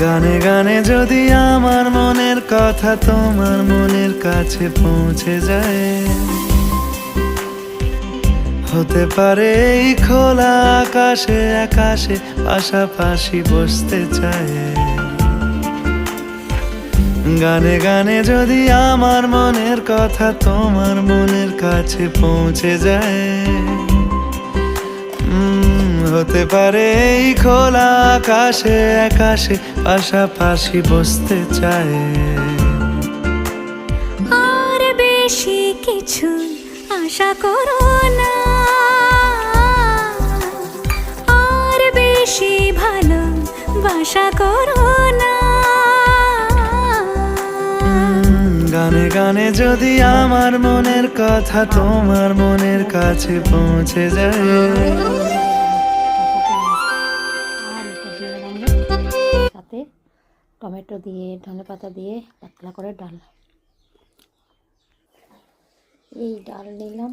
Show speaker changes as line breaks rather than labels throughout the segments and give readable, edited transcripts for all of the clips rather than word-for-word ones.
গানে গানে যদি আমার মনের কথা তোমার মনের কাছে পৌঁছে যায়, হতে পারে এই খোলা আকাশে আকাশে পাশাপাশি বসতে চায়। গানে গানে যদি আমার মনের কথা তোমার মনের কাছে পৌঁছে যায়, হতে পারে এই খোলা আকাশে আকাশে পাশাপাশি বসতে চায়।
আর বেশি কিছু আশা করো না, আর বেশি ভালোবাসা করো না।
গানে গানে যদি আমার মনের কথা তোমার মনের কাছে পৌঁছে যায়।
সাথে টমেটো দিয়ে ধনেপাতা দিয়ে পাতলা করে ডাল, এই ডাল নিলাম,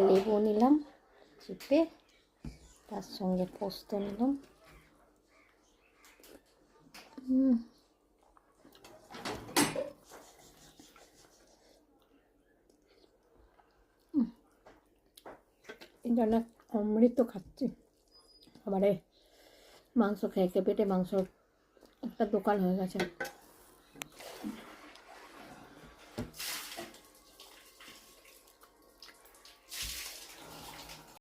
লেবু নিলাম চিপে, তার সঙ্গে পোস্ত নিলাম। এই জন্য অমৃত খাচ্ছি। আমারে মাংস খেয়ে পেটে মাংস একটা দোকান হয়ে গেছে।